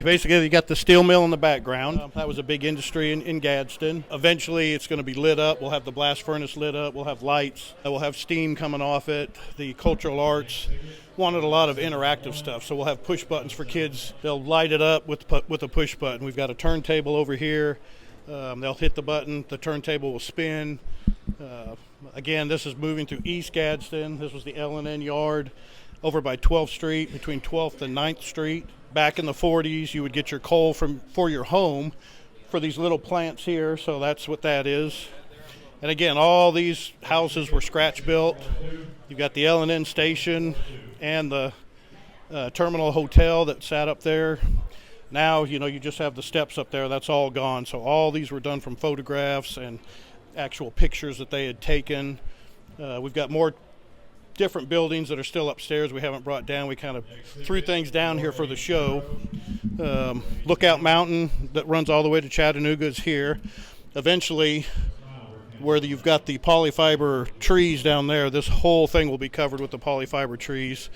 Basically, you got the steel mill in the background. That was a big industry in Gadsden. Eventually, it's going to be lit up. We'll have the blast furnace lit up. We'll have lights. We'll have steam coming off it. The cultural arts wanted a lot of interactive stuff, so we'll have push buttons for kids. They'll light it up with a push button. We've got a turntable over here. They'll hit the button. The turntable will spin. Again, this is moving through East Gadsden. This was the L&N yard over by 12th Street, between 12th and 9th Street. Back in the 40s, you would get your coal for your home for these little plants here, so that's what that is. And again, all these houses were scratch built. You've got the L&N station and the terminal hotel that sat up there. Now, you just have the steps up there. That's all gone. So all these were done from photographs and actual pictures that they had taken. We've got more different buildings that are still upstairs we haven't brought down. We kind of threw things down here for the show. Lookout Mountain that runs all the way to Chattanooga is here. Eventually, where you've got the polyfiber trees down there, this whole thing will be covered with the polyfiber trees.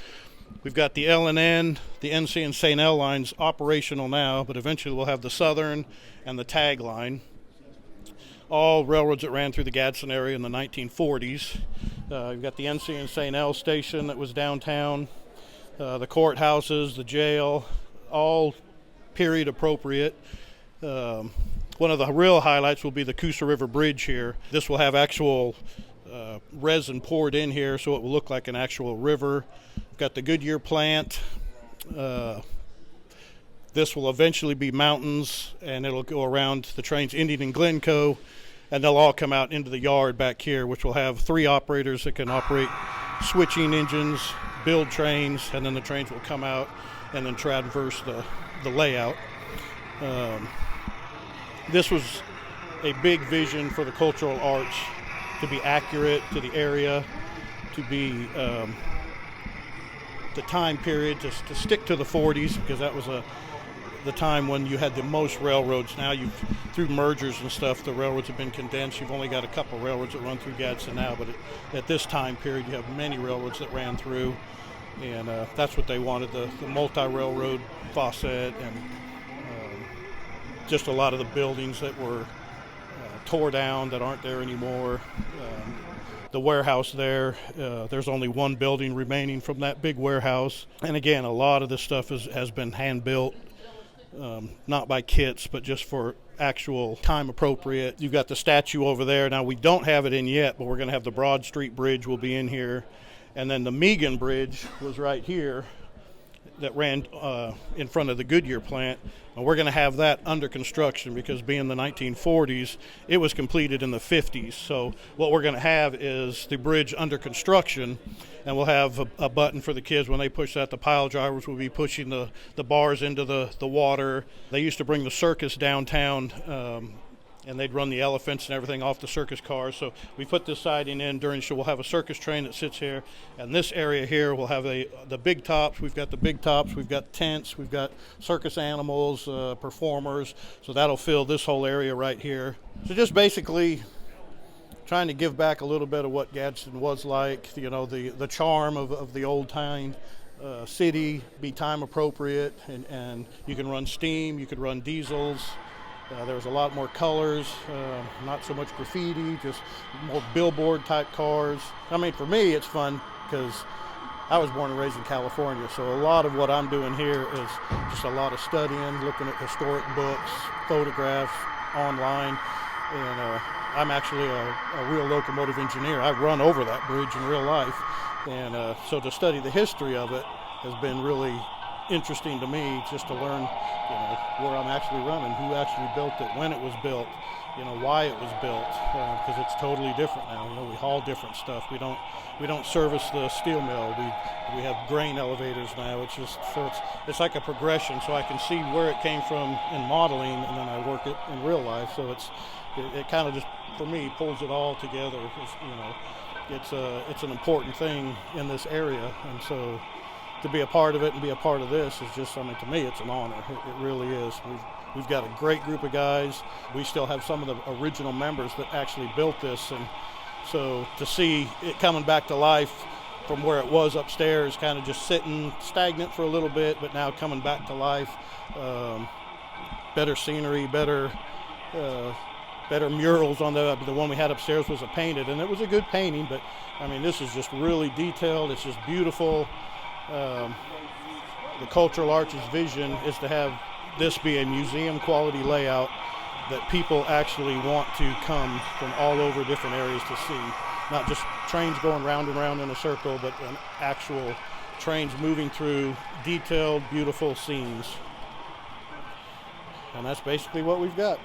We've got the L&N, the NC and St. L lines operational now, but eventually we'll have the Southern and the Tag line. All railroads that ran through the Gadsden area in the 1940s. You've got the NC and St. L station that was downtown, the courthouses, the jail, all period appropriate. One of the real highlights will be the Coosa River Bridge here. This will have actual resin poured in here, so it will look like an actual river. We've got the Goodyear plant. This will eventually be mountains, and it'll go around the trains Indian and Glencoe, and they'll all come out into the yard back here, which will have 3 operators that can operate switching engines, build trains, and then the trains will come out and then traverse the layout. This was a big vision for the cultural arts, to be accurate to the area, to be the time period, to stick to the 40s, because that was the time when you had the most railroads. Now through mergers and stuff, the railroads have been condensed. You've only got a couple railroads that run through Gadsden now, but at this time period, you have many railroads that ran through, and that's what they wanted, the multi-railroad facet, and just a lot of the buildings that were tore down that aren't there anymore. The warehouse there's only one building remaining from that big warehouse. And again, a lot of this stuff has been hand-built, not by kits, but just for actual time appropriate. You've got the statue over there. Now, we don't have it in yet, but we're going to have the Broad Street Bridge will be in here. And then the Megan Bridge was right here that ran in front of the Goodyear plant. And we're going to have that under construction because being the 1940s, it was completed in the 50s. So what we're going to have is the bridge under construction, and we'll have a button for the kids. When they push that, the pile drivers will be pushing the bars into the water. They used to bring the circus downtown, and they'd run the elephants and everything off the circus cars. So we put this siding in during the show. We'll have a circus train that sits here, and this area here will have the big tops. We've got the big tops. We've got tents. We've got circus animals, performers. So that'll fill this whole area right here. So just basically trying to give back a little bit of what Gadsden was like, the charm of the old time city, be time appropriate, and you can run steam, you could run diesels. There was a lot more colors, not so much graffiti, just more billboard type cars. I mean, for me, it's fun because I was born and raised in California, so a lot of what I'm doing here is just a lot of studying, looking at historic books, photographs, online, and I'm actually a real locomotive engineer. I've run over that bridge in real life, and so to study the history of it has been really interesting to me, just to learn where I'm actually running, who actually built it, when it was built, why it was built, because it's totally different now. We haul different stuff. We don't service the steel mill. We have grain elevators now. It's like a progression, so I can see where it came from in modeling, and then I work it in real life. So it kind of just, for me, pulls it all together. It's an important thing in this area, and so to be a part of it and be a part of this is just, to me, it's an honor. It really is. We've got a great group of guys. We still have some of the original members that actually built this, and so to see it coming back to life from where it was upstairs, kind of just sitting stagnant for a little bit, but now coming back to life. Better scenery, better murals on the one we had upstairs was a painted, and it was a good painting, but I mean, this is just really detailed. It's just beautiful. The Cultural Arts' vision is to have this be a museum quality layout that people actually want to come from all over different areas to see. Not just trains going round and round in a circle, but an actual trains moving through detailed, beautiful scenes. And that's basically what we've got.